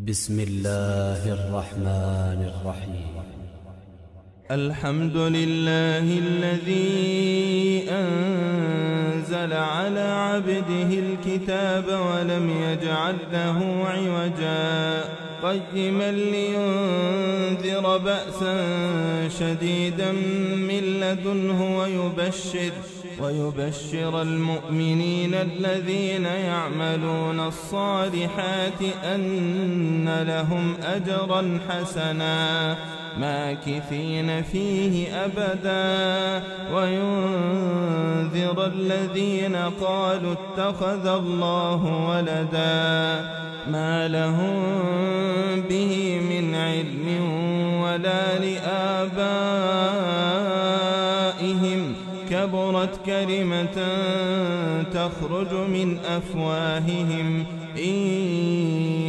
بسم الله الرحمن الرحيم. الحمد لله الذي أنزل على عبده الكتاب ولم يجعل له عوجا قيما لينذر بأسا شديدا من لدنه ويبشر المؤمنين الذين يعملون الصالحات أن لهم أجرا حسنا ماكثين فيه أبدا وينذر الذين قالوا اتخذ الله ولدا ما لهم به من علم ولا لآبائهم كبرت كلمة تخرج من أفواههم إن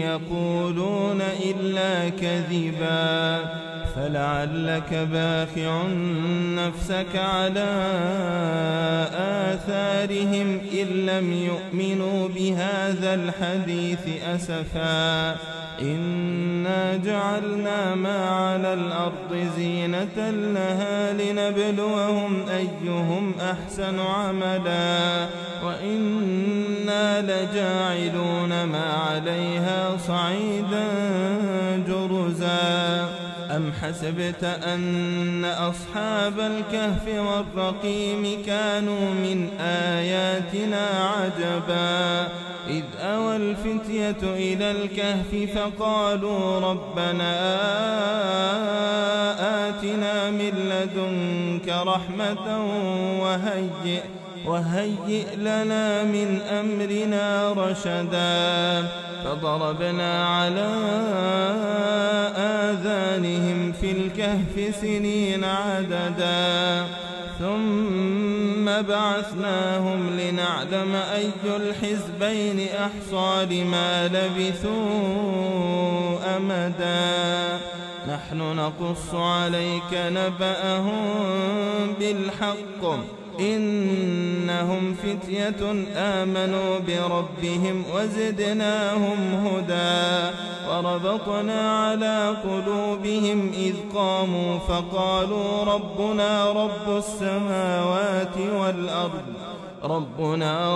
يقولون إلا كذبا فلعلك باخع نفسك على آثارهم إن لم يؤمنوا بهذا الحديث أسفا إنا جعلنا ما على الأرض زينة لها لنبلوهم أيهم أحسن عملا وإنا لجاعلون ما عليها صعيدا جرزا أم حسبت أن أصحاب الكهف والرقيم كانوا من آياتنا عجبا إذ أوى الفتية إلى الكهف فقالوا ربنا آتنا من لدنك رحمة وهيئ لنا من أمرنا رشدا فضربنا على آذانهم في الكهف سنين عددا ثم بعثناهم لنعلم أي الحزبين أحصى لما لبثوا أمدا نحن نقص عليك نبأهم بالحق إنهم فتية آمنوا بربهم وزدناهم هدى وربطنا على قلوبهم إذ قاموا فقالوا ربنا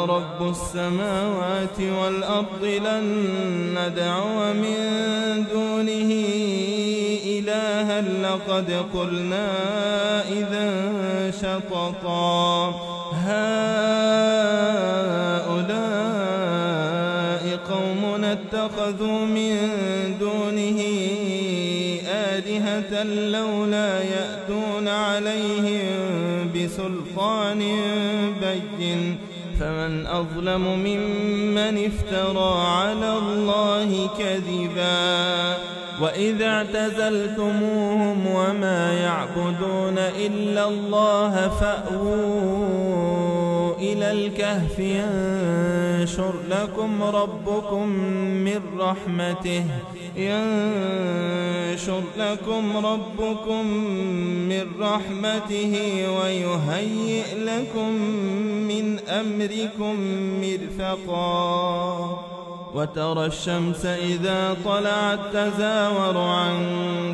رب السماوات والأرض لن ندعو من دونه إلها لقد قلنا إذا شططا هؤلاء قومنا اتخذوا من دونه آلهة لولا يأتون عليهم بسلطان بين فمن أظلم ممن افترى على الله كذبا وإذا اعتزلتموهم وما يعبدون إلا الله فأووا إلى الكهف ينشر لكم ربكم من رحمته ويهيئ لكم من أمركم مرفقا وترى الشمس إذا طلعت تزاور عن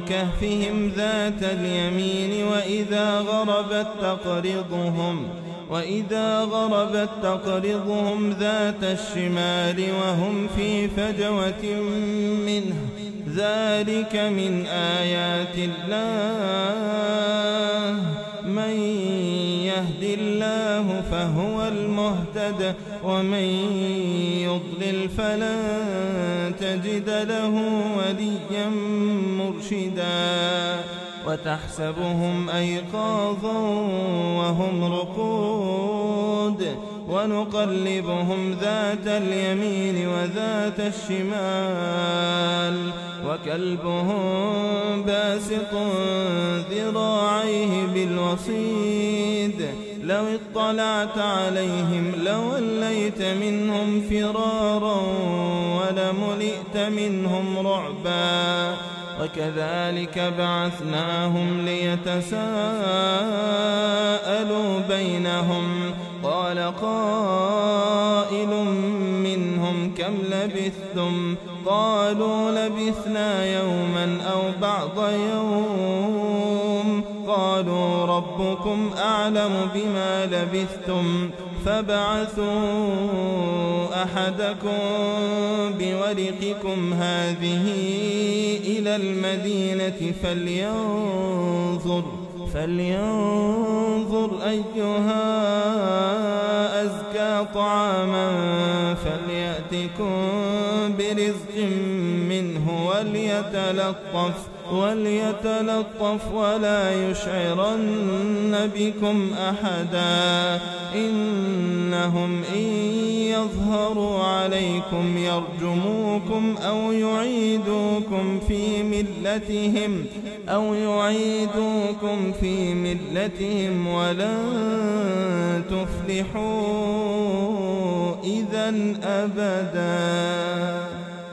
كهفهم ذات اليمين وإذا غربت تقرضهم ذات الشمال وهم في فجوة منه ذلك من آيات الله من يهد الله فهو المهتد ومن يضلل فلن تجد له وليا مرشدا وتحسبهم أيقاظا وهم رقود ونقلبهم ذات اليمين وذات الشمال وكلبهم باسط ذراعيه بالوصيد لو اطلعت عليهم لوليت منهم فرارا ولملئت منهم رعبا وكذلك بعثناهم ليتساءلوا بينهم قال قائل منهم كم لبثتم قالوا لبثنا يوما أو بعض يوم قالوا ربكم أعلم بما لبثتم فابعثوا أحدكم بورقكم هذه إلى المدينة فلينظر أيها أزكى طعاما فليأتكم برزق منه وليتلطف ولا يشعرن بكم أحدا إنهم إن يظهروا عليكم يرجموكم أو يعيدوكم في ملتهم ولن تفلحوا إذا أبدا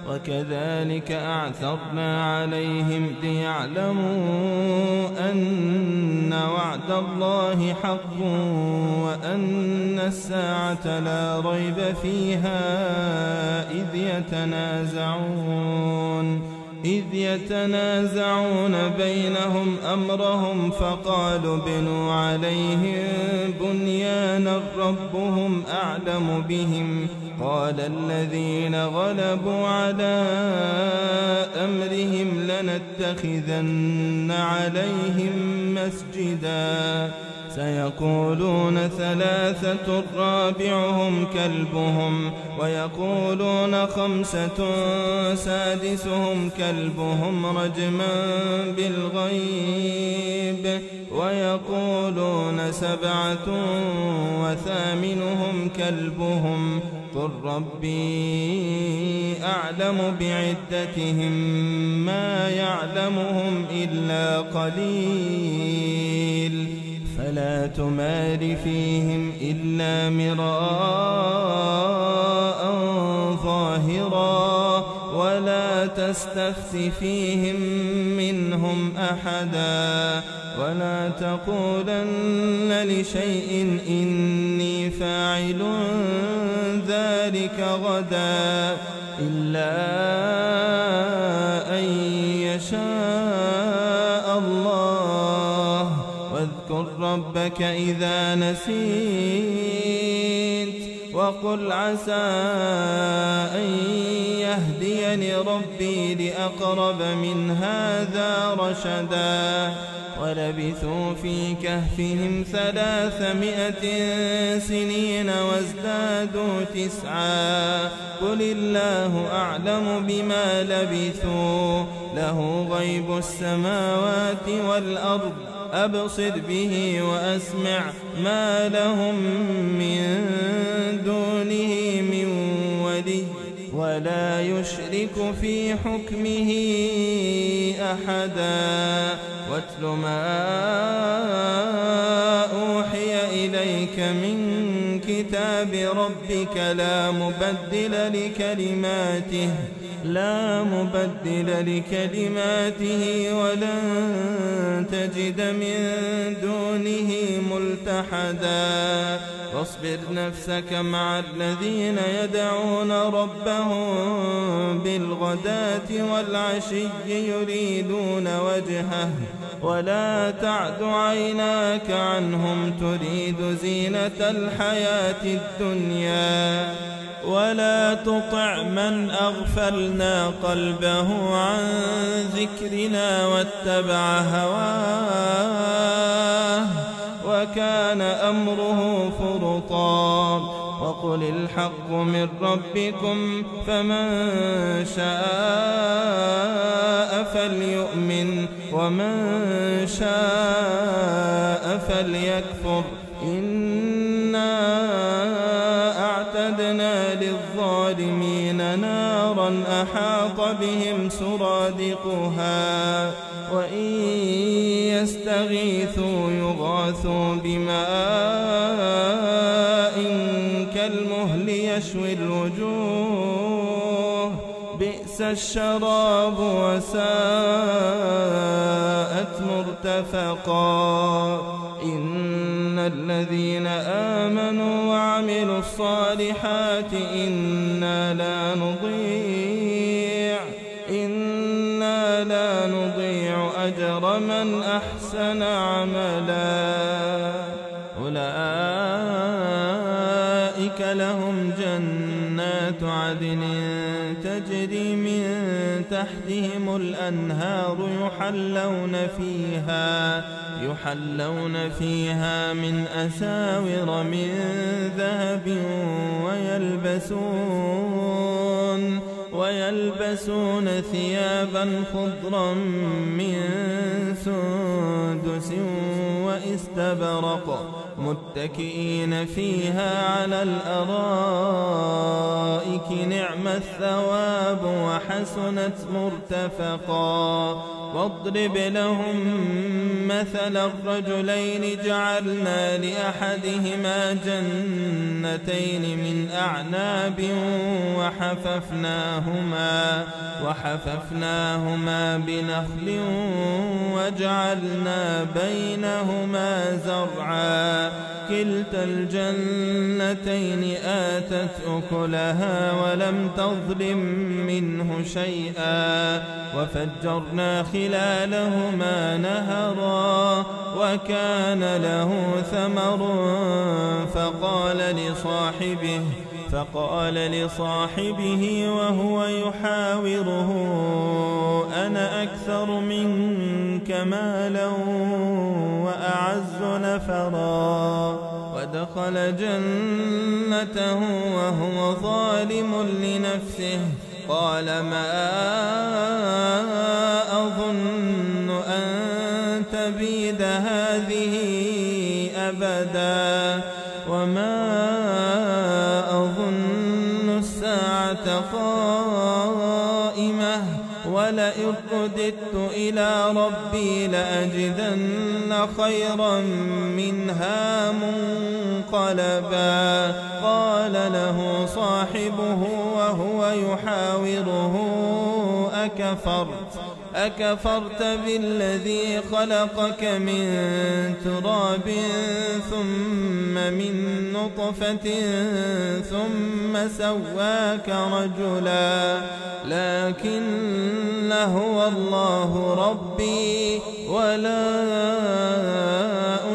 وكذلك أعثرنا عليهم ليعلموا أن وعد الله حق وأن الساعة لا ريب فيها إذ يتنازعون بينهم أمرهم فقالوا بنوا عليهم بنيانا ربهم أعلم بهم قال الذين غلبوا على أمرهم لنتخذن عليهم مسجدا سيقولون ثلاثة رابعهم كلبهم ويقولون خمسة سادسهم كلبهم رجما بالغيب ويقولون سبعة وثامنهم كلبهم قل ربي أعلم بعدتهم ما يعلمهم إلا قليل فلا تمار فيهم إلا مراء ظاهرا ولا تستفت فيهم منهم أحدا ولا تقولن لشيء إني فاعل ذلك غدا إلا أن يشاء الله واذكر ربك إذا نسيت وقل عسى أن يهديني ربي لأقرب من هذا رشدا ولبثوا في كهفهم 300 سنين وازدادوا 9 قل الله أعلم بما لبثوا له غيب السماوات والأرض أبصر به وأسمع ما لهم من دونه من ولي ولا يشرك في حكمه أحدا واتل ما أوحي إليك من كتاب ربك لا مبدل لكلماته ولن تجد من دونه ملتحدا واصبر نفسك مع الذين يدعون ربهم بالغداة والعشي يريدون وجهه ولا تعد عيناك عنهم تريد زينة الحياة الدنيا ولا تطع من أغفلنا قلبه عن ذكرنا واتبع هواه وكان أمره فرطا وقل الحق من ربكم فمن شاء فليؤمن ومن شاء فليكفر إنا أعتدنا للظالمين نارا أحاط بهم سرادقها وإن يستغيثوا يغاثوا بماء كالمهل يشوي الوجوه بئس الشراب وساءت مرتفقا إن الذين آمنوا وعملوا الصالحات إنا لا نضيع أجر من أحسن عملا. أولئك لهم جنات عدن تجري من تحتهم الأنهار يحلون فيها من أساور من ذهب ويلبسون ثيابا خضرا من سندس واستبرق متكئين فيها على الأرائك نعم الثواب وحسنت مرتفقا. واضرب لهم مثل الرجلين جعلنا لأحدهما جنتين من أعناب وحففناهما بنخل وجعلنا بينهما زرعا كلتا الجنتين آتت أكلها ولم تظلم منه شيئا وفجرنا خلالهما نهرا وكان له ثمر فقال لصاحبه وهو يحاوره أنا أكثر منك مالا وأعز نفرا. ودخل جنته وهو ظالم لنفسه قال ما أظن أن تبيد هذه أبدا وما أظن الساعة قائمة ولئن رددت إلى ربي لأجدن خيرا منها منقلبا. قال له صاحبه وهو يحاوره أكفرت بالذي خلقك من تراب ثم من نطفة ثم سواك رجلا لكن هو الله ربي ولا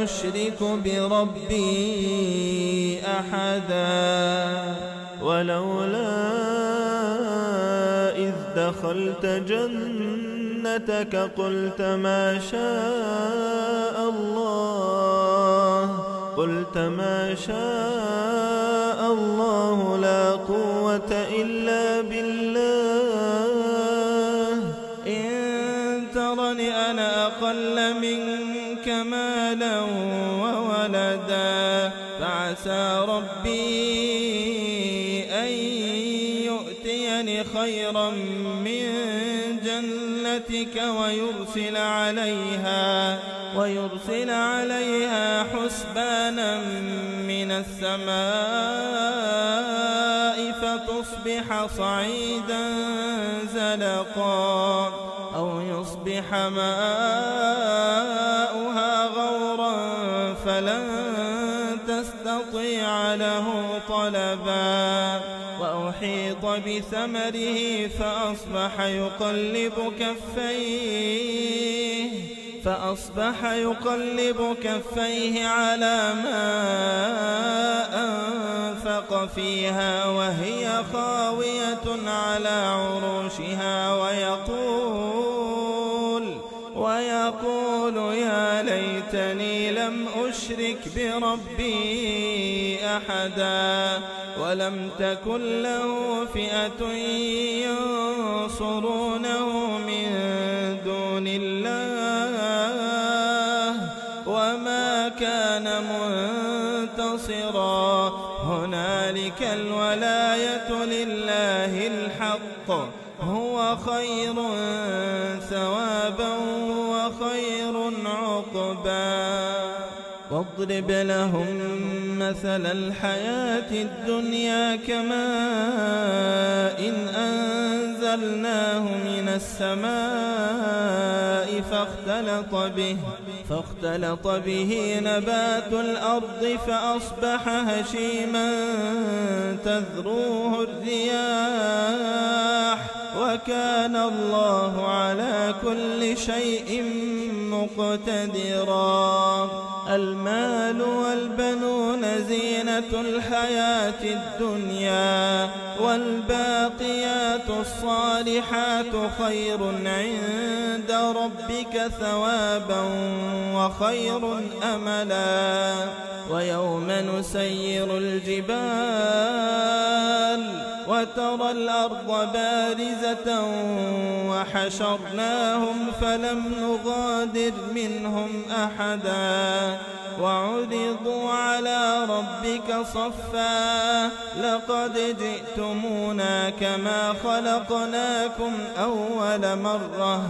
أشرك بربي أحدا. ولولا إذ دخلت جنتك قلت ما شاء الله لا قوة إلا بالله إن ترني أنا أقل منك مالا وولدا فعسى ربي أن يؤتيني خيرا من جنتك ويرسل عليها حسبانا من السماء فتصبح صعيدا زلقا أو يصبح ماؤها غورا فلن تستطيع له طلبا. وأحيط بثمره فأصبح يقلب كفيه على ما أنفق فيها وهي خاوية على عروشها ويقول يا ليتني لم أشرك بربي أحدا ولم تكن له فئة ينصرونه من دون الله وما كان منتصرا. هنالك الولاية لله الحق هو خير ثوابا وخير عقبا. واضرب لهم مثل الحياة الدنيا كماء إن أنزلناه من السماء فاختلط به نبات الأرض فأصبح هشيما تذروه الرياح وكان الله على كل شيء مقتدرا. المال والبنون زينة الحياة الدنيا والباقيات الصالحات خير عند ربك ثوابا وخير أملا. ويوم نسير الجبال وترى الأرض بارزة وحشرناهم فلم نغادر منهم أحدا وعرضوا على ربك صفا لقد جئتمونا كما خلقناكم أول مرة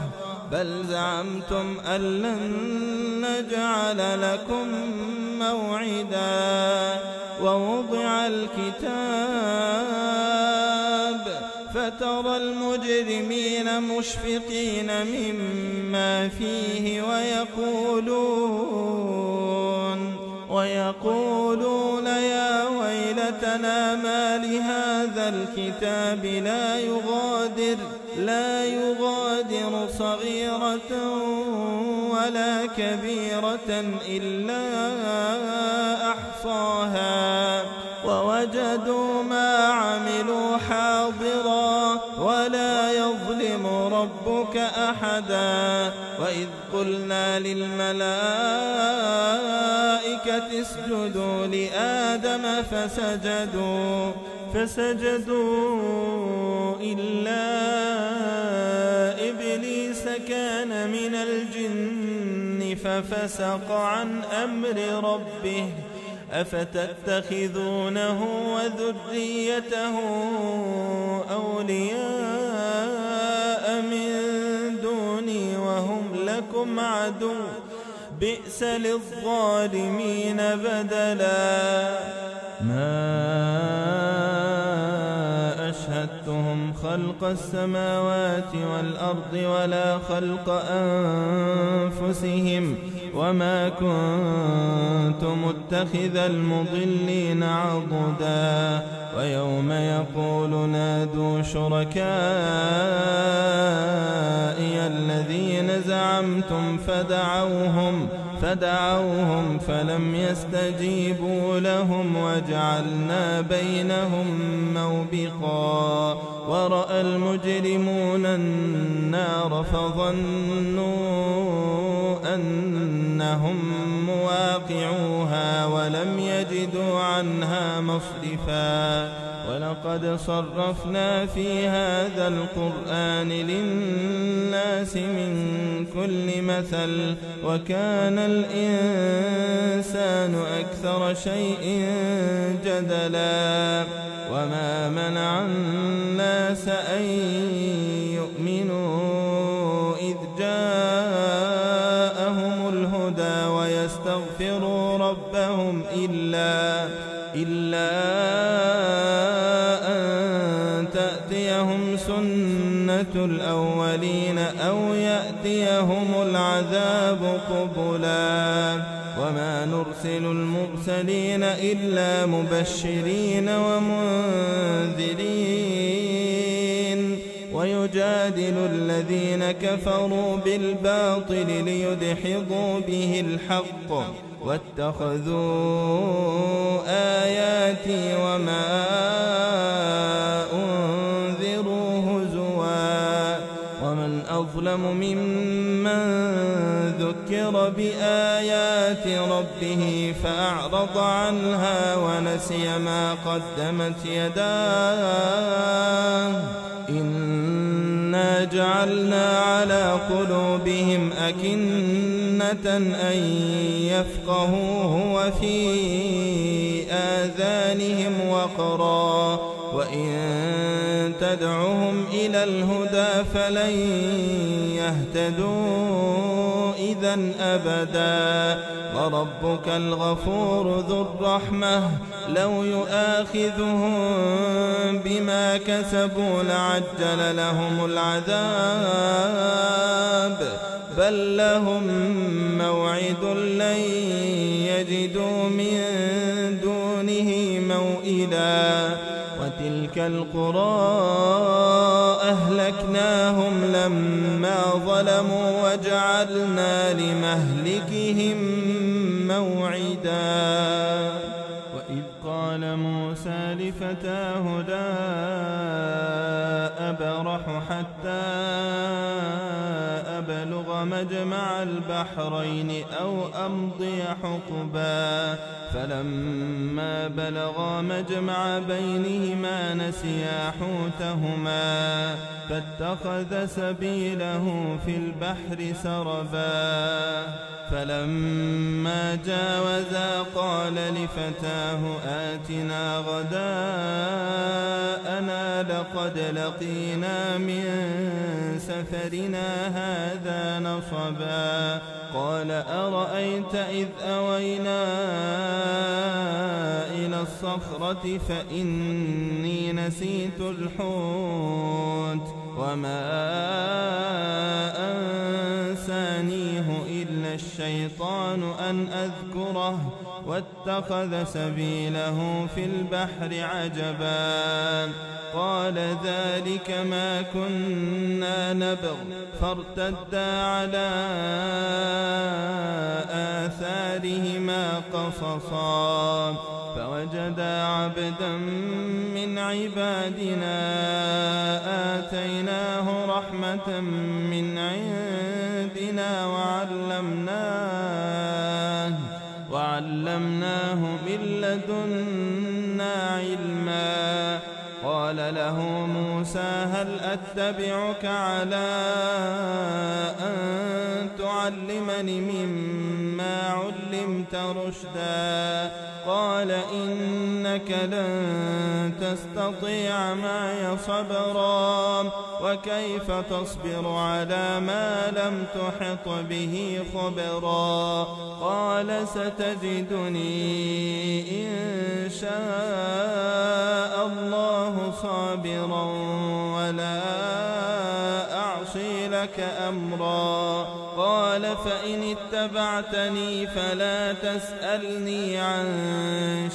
بل زعمتم أن لن نجعل لكم موعدا. ووضع الكتاب فترى المجرمين مشفقين مما فيه ويقولون يا ويلتنا ما لهذا الكتاب لا يغادر صغيرة ولا كبيرة إلا أحصاها ووجدوا ما عملوا حاضرا ولا يظلم ربك أحدا. وإذ قلنا للملائكة اسجدوا لآدم فسجدوا إلا إبليس كان من الجن ففسق عن أمر ربه أفتتخذونه وذريته أولياء من دوني وهم لكم عدو بئس للظالمين بدلا. ما أشهدتهم خلق السماوات والأرض ولا خلق أنفسهم وما كنت متخذ المضلين عضدا. ويوم يقول نادوا شركائي الذين زعمتم فدعوهم فلم يستجيبوا لهم وجعلنا بينهم موبقا. ورأى المجرمون النار فظنوا أنهم مواقعوها ولم يجدوا عنها مصرفا. ولقد صرفنا في هذا القرآن للناس من كل مثل وكان الإنسان أكثر شيء جدلا. وما منع الناس أن يؤمنوا إذ جاءهم الهدى ويستغفروا ربهم إلا أن تأتيهم سنة الأولين أو يأتيهم العذاب قبلا. وما نرسل المرسلين إلا مبشرين ومنذرين ويجادل الذين كفروا بالباطل ليدحضوا به الحق واتخذوا آياتي وما أنذروا هزوا. ومن أظلم ممن ذكر بآيات ربه فأعرض عنها ونسي ما قدمت يداه إنا جعلنا على قلوبهم أكنة أن يفقهوه وفي آذانهم وقرا وإن تدعهم إلى الهدى فلن يهتدوا إذا أبدا. وربك الغفور ذو الرحمة لو يؤاخذهم بما كسبوا لعجل لهم العذاب بل لهم موعد لن يجدوا من دونه موئلا. وتلك القرى أهلكناهم لما ظلموا وجعلنا لمهلكهم موعدا. وإذ قال موسى لفتاه لا أبرح حتى أبلغ مجمع البحرين أو أمضي حقبا فلما بلغا مجمع بينهما نسيا حوتهما فاتخذ سبيله في البحر سربا. فلما جاوزا قال لفتاه آتنا غداءنا لقد لقينا من سفرنا هذا نصبا. قال أرأيت إذ أوينا إلى الصخرة فإني نسيت الحوت وما أنسانيه إلا الشيطان أن أذكره واتخذ سبيله في البحر عجبا. قال ذلك ما كنا نبغ فارتدا على آثارهما قصصا فوجدا عبدا من عبادنا آتيناه رحمة من عندنا وعلمناه من لدنا علما. قال له موسى هل أتبعك على أن تعلمني مما علمت رشدا. قال إنك لن تستطيع معي صبرا وكيف تصبر على ما لم تحط به خبرا. قال ستجدني إن شاء الله صابرا ولا أعصي لك أمرا. قال فإن اتبعتني فلا تسألني عن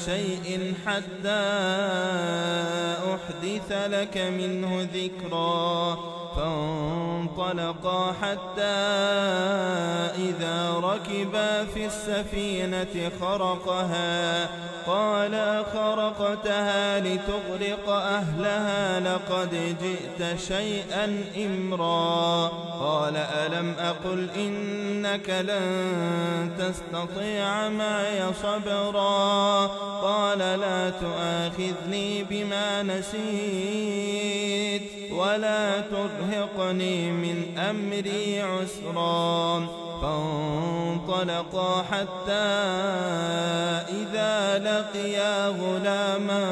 شيء حتى أحدث لك منه ذكرا. فانطلقا حتى إذا ركبا في السفينة خرقها قال خرقتها لتغرق أهلها لقد جئت شيئا إمرا. قال ألم أقل إنك لن تستطيع معي صبرا. قال لا تؤاخذني بما نسيت ولا ترهقني من أمري عسرا. فانطلقا حتى إذا لقيا غلاما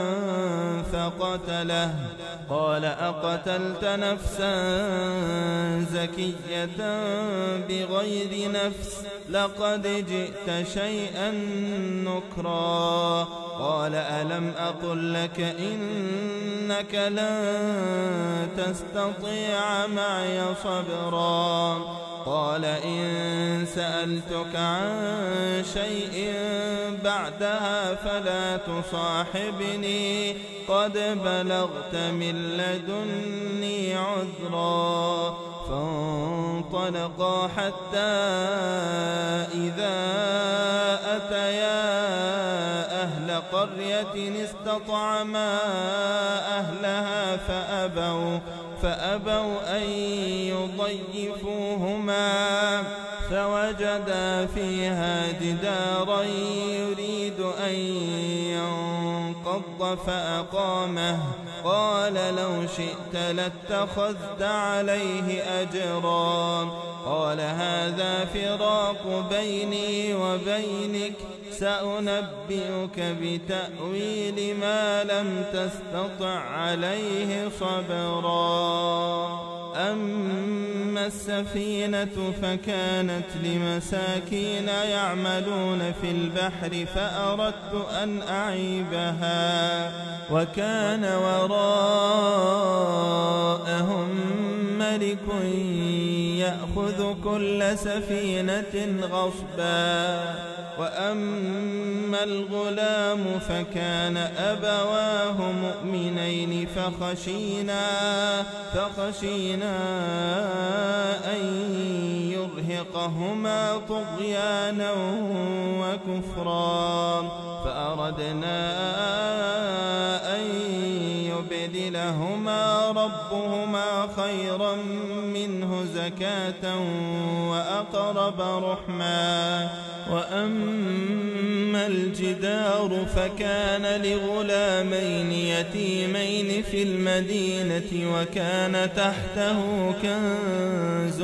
فقتله. قال أقتلت نفسا زكية بغير نفس لقد جئت شيئا نكرا. قال ألم أقل لك إنك لن تستطيع معي صبرا. قال إن سألتك عن شيء بعدها فلا تصاحبني قد بلغت من لدني عذرا. فانطلقا حتى إذا أتيا أهل قرية استطعما أهلها فأبوا أن يضيفوهما فوجدا فيها جدارا يريد أن ينقض فأقامه. قال لو شئت لاتخذت عليه أجرا قال هذا فراق بيني وبينك سأنبئك بتأويل ما لم تستطع عليه صبرا أما السفينة فكانت لمساكين يعملون في البحر فأردت أن أعيبها وكان وراءهم ملك يأخذ كل سفينة غصبا وأما الغلام فكان أبواه مؤمنين فخشينا أن يرهقهما طغيانا وكفرا فأردنا أن يبدلهما ربهما خيرا منه زكاة وأقرب رحما وأما الجدار فكان لغلامين يتيمين في المدينة وكان تحته كنز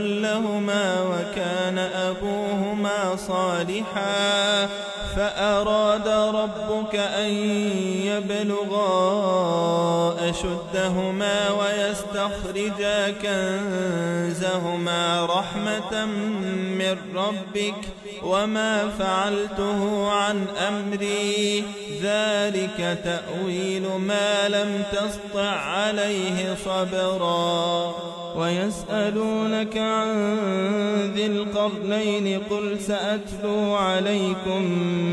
لهما وكان أبوهما صالحا فأراد ربك أن يبلغا أشدهما ويستخرجا كنزهما رحمة من ربك وما فعلته عن أمري ذلك تأويل ما لم تسطع عليه صبرا ويسألونك عن ذي القرنين قل سأتلو عليكم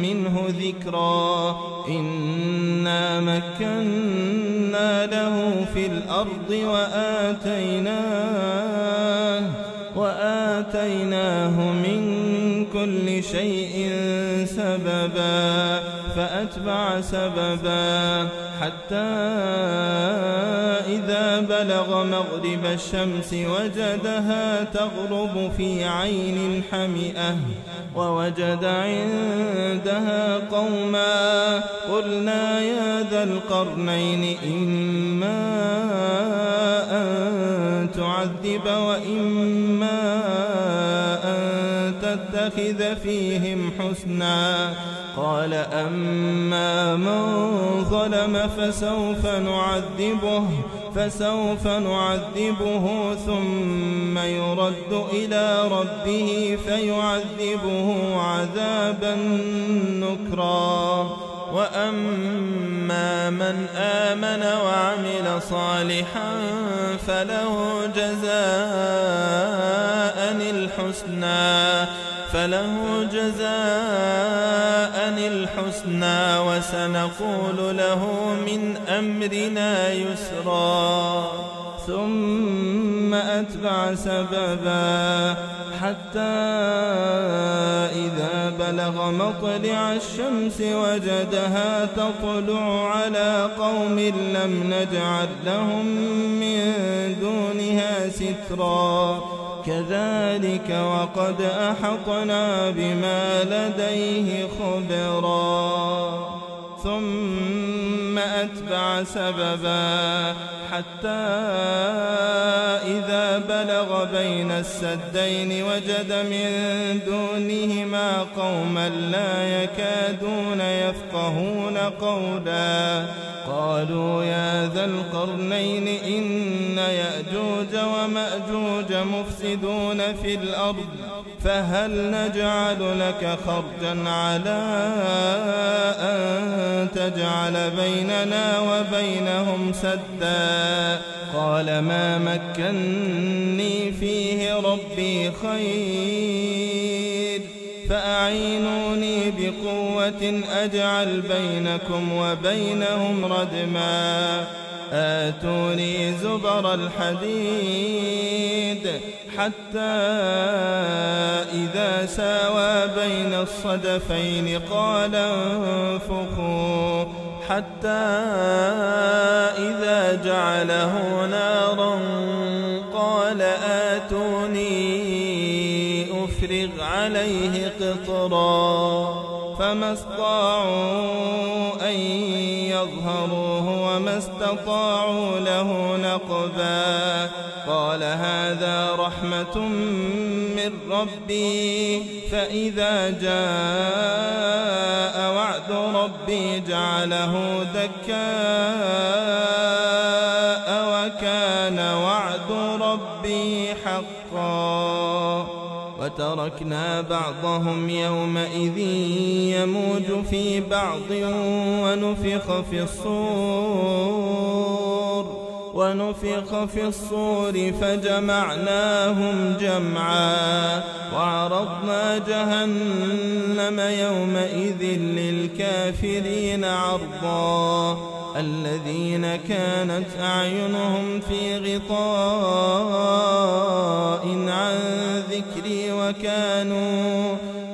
منه ذكرا إنا مكنا له في الأرض وآتيناه من كل شيء سببا فأتبع سببا حتى إذا بلغ مغرب الشمس وجدها تغرب في عين حمئة ووجد عندها قوما قلنا يا ذا القرنين إما أن تعذب وإما أن تتخذ فيهم حسنا قال أما من ظلم فسوف نعذبه ثم يرد إلى ربه فيعذبه عذابا نكرا وأما من آمن وعمل صالحا فله جزاء الحسنى وسنقول له من أمرنا يسرا ثم أتبع سببا حتى إذا بلغ مطلع الشمس وجدها تطلع على قوم لم نجعل لهم من دونها سترا كذلك وقد أحطنا بما لديه خبرا ثم أتبع سببا حتى إذا بلغ بين السدين وجد من دونهما قوما لا يكادون يفقهون قولا قالوا يا ذا القرنين إن يأجوج ومأجوج مفسدون في الأرض فهل نجعل لك خرجا على أن تجعل بيننا وبينهم سدا قال ما مكني فيه ربي خير فأعينوني بقوة أجعل بينكم وبينهم ردما آتوني زبر الحديد حتى إذا ساوى بين الصدفين قال انفخوا حتى إذا جعله نارا قال آتوني أفرغ عليه قطرا فما استطاعوا أن يظهروه وما استطاعوا له نقبا قال هذا رحمة من ربي فإذا جاء وعد ربي جعله دكاء وكان وعد ربي حقا وتركنا بعضهم يومئذ يموج في بعض ونفخ في الصور فجمعناهم جمعا وعرضنا جهنم يومئذ للكافرين عرضا الذين كانت أعينهم في غطاء عن ذكري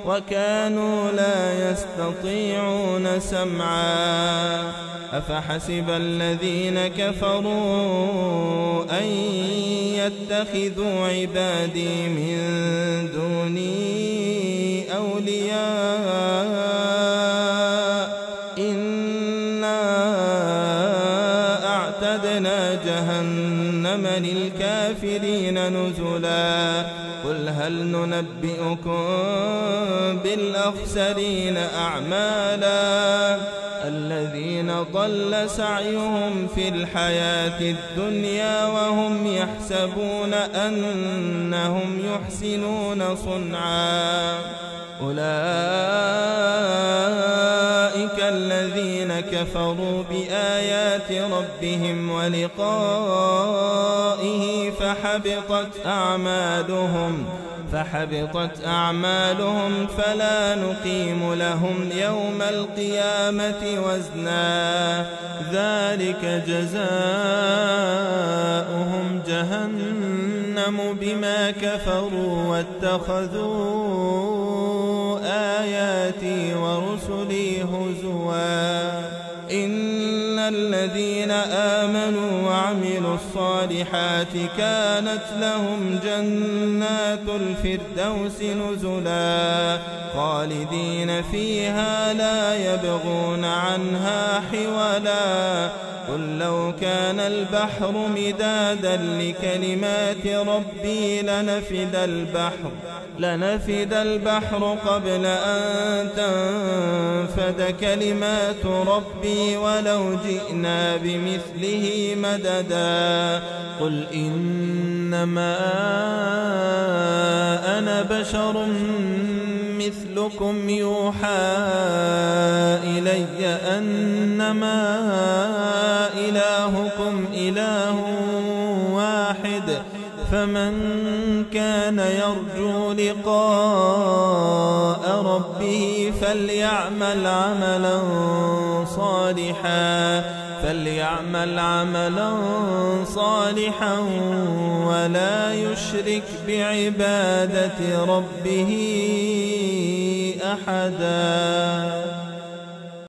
وكانوا لا يستطيعون سمعا أفحسب الذين كفروا أن يتخذوا عبادي من دوني أولياء إنا أعتدنا جهنم للكافرين نزلا قل هل ننبئكم بالأخسرين أعمالا الذين ضل سعيهم في الحياة الدنيا وهم يحسبون أنهم يحسنون صنعا أولئك الذين كفروا بآيات ربهم ولقائه فحبطت أعمالهم فلا نقيم لهم يوم القيامة وزنا ذلك جزاؤهم جهنم بما كفروا واتخذوا آياتي ورسلي هزوا إن الذين آمنوا وعملوا الصالحات كانت لهم جنات الفردوس نزلا خالدين فيها لا يبغون عنها حولا قل لو كان البحر مدادا لكلمات ربي لنفد البحر قبل أن تنفد كلمات ربي ولو جئنا بمثله مددا قل إنما أنا بشر مثلكم يوحى إلي أنما إلهكم إله واحد فمن كان يرجو لقاء ربه فليعمل عملا صالحا ولا يشرك بعبادة ربه أحدا.